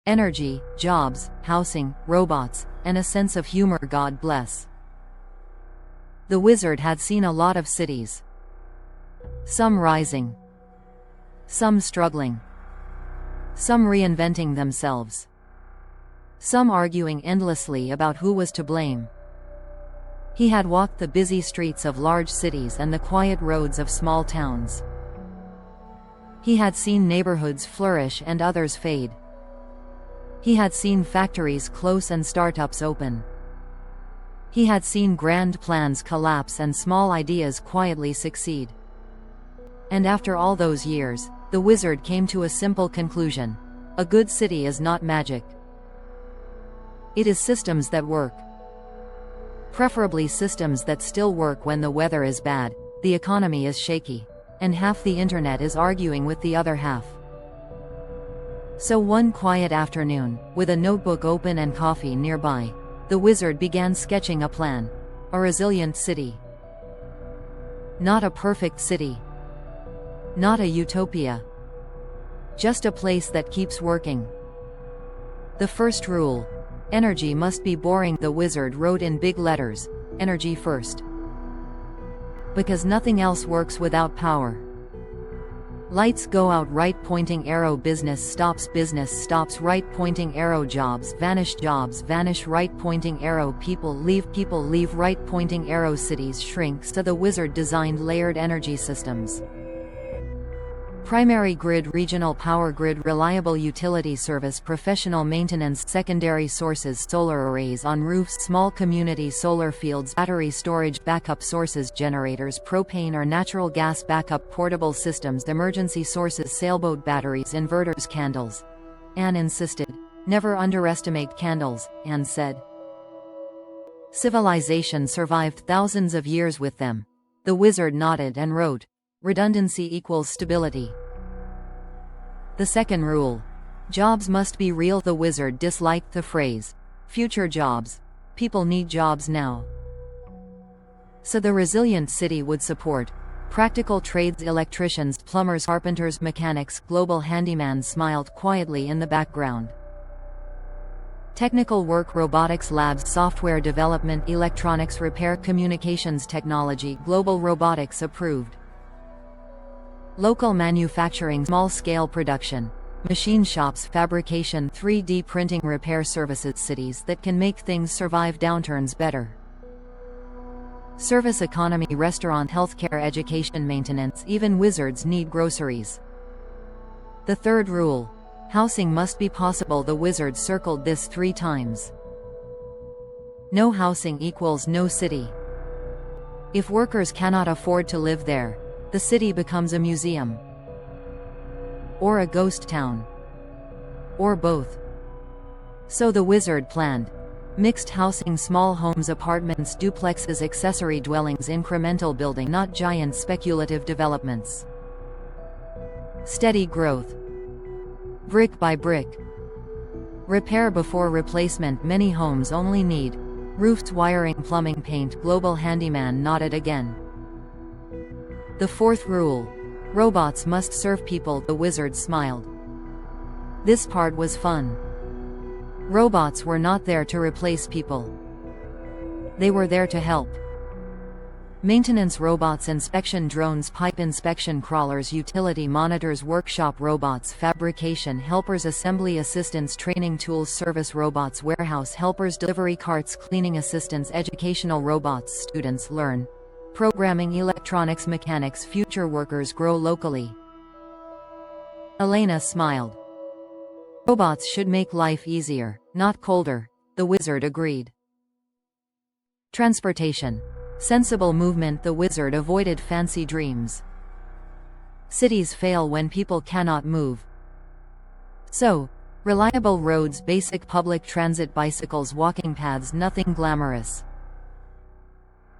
Energy, jobs, housing, robots, and a sense of humor. God bless. The wizard had seen a lot of cities. Some rising. Some struggling. Some reinventing themselves. Some arguing endlessly about who was to blame. He had walked the busy streets of large cities and the quiet roads of small towns. He had seen neighborhoods flourish and others fade. He had seen factories close and startups open. He had seen grand plans collapse and small ideas quietly succeed. And after all those years, the wizard came to a simple conclusion: a good city is not magic. It is systems that work. Preferably systems that still work when the weather is bad, the economy is shaky, and half the internet is arguing with the other half. So one quiet afternoon, with a notebook open and coffee nearby, the wizard began sketching a plan. A resilient city. Not a perfect city. Not a utopia. Just a place that keeps working. The first rule: energy must be boring. The wizard wrote in big letters, energy first. Because nothing else works without power. Lights go out, right pointing arrow. Business stops, right pointing arrow. Jobs vanish, right pointing arrow. People leave, right pointing arrow. Cities shrink. So the wizard designed layered energy systems. Primary grid, regional power grid, reliable utility service, professional maintenance, secondary sources, solar arrays on roofs, small community solar fields, battery storage, backup sources generators, propane or natural gas backup, portable systems, emergency sources, sailboat batteries, inverters, candles. Anne insisted, never underestimate candles, Anne said. Civilization survived thousands of years with them. The wizard nodded and wrote, redundancy equals stability. The second rule: jobs must be real. The wizard disliked the phrase, future jobs. People need jobs now. So the resilient city would support practical trades, electricians, plumbers, carpenters, mechanics. Global Handyman smiled quietly in the background. Technical work, robotics labs, software development, electronics repair, communications technology. Global Robotics approved. Local manufacturing, small-scale production, machine shops, fabrication, 3D printing, repair services. Cities that can make things survive downturns better. Service economy, restaurant, healthcare, education, maintenance. Even wizards need groceries. The third rule: housing must be possible. The wizard circled this 3 times. No housing equals no city. If workers cannot afford to live there, the city becomes a museum. Or a ghost town. Or both. So the wizard planned mixed housing, small homes, apartments, duplexes, accessory dwellings, incremental building, not giant speculative developments. Steady growth. Brick by brick. Repair before replacement. Many homes only need roofs, wiring, plumbing, paint. Global Handyman nodded again. The fourth rule: robots must serve people. The wizard smiled. This part was fun. Robots were not there to replace people. They were there to help. Maintenance robots, inspection drones, pipe inspection crawlers, utility monitors, workshop robots, fabrication helpers, assembly assistants, training tools, service robots, warehouse helpers, delivery carts, cleaning assistants, educational robots. Students learn programming, electronics, mechanics. Future workers grow locally. Elena smiled. Robots should make life easier, not colder, the wizard agreed. Transportation. Sensible movement. The wizard avoided fancy dreams. Cities fail when people cannot move. So, reliable roads, basic public transit, bicycles, walking paths. Nothing glamorous.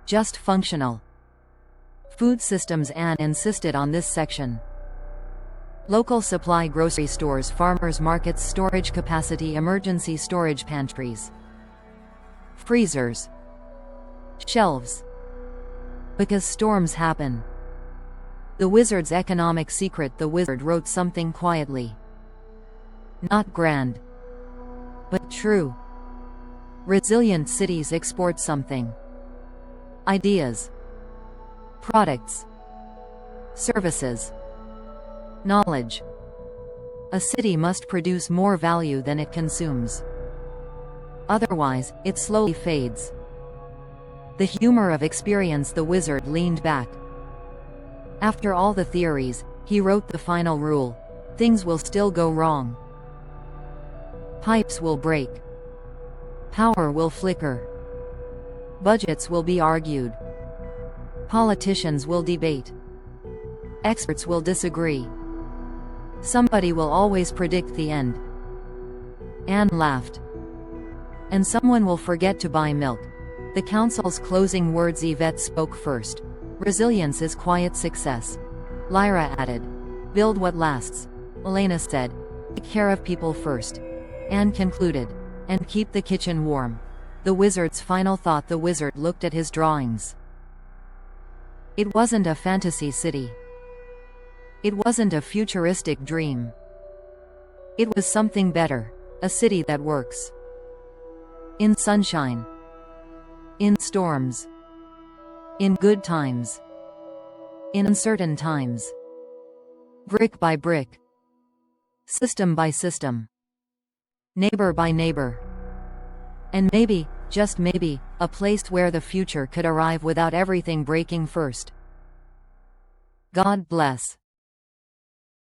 Just functional. Food systems. Anne insisted on this section. Local supply, grocery stores, farmers markets, storage capacity, emergency storage pantries. Freezers. Shelves. Because storms happen. The wizard's economic secret. The wizard wrote something quietly. Not grand. but true. Resilient cities export something. Ideas. Products. Services. Knowledge. A city must produce more value than it consumes. Otherwise, it slowly fades. The humor of experience. The wizard leaned back. After all the theories, he wrote the final rule. Things will still go wrong. Pipes will break. Power will flicker. Budgets will be argued. Politicians will debate. Experts will disagree. Somebody will always predict the end. Anne laughed. And someone will forget to buy milk. The council's closing words. Yvette spoke first. Resilience is quiet success. Lyra added. Build what lasts. Elena said. Take care of people first. Anne concluded. And keep the kitchen warm. The wizard's final thought. The wizard looked at his drawings. It wasn't a fantasy city. It wasn't a futuristic dream. It was something better. A city that works. In sunshine. In storms. In good times. In uncertain times. Brick by brick. System by system. Neighbor by neighbor. And maybe, just maybe, a place where the future could arrive without everything breaking first. God bless.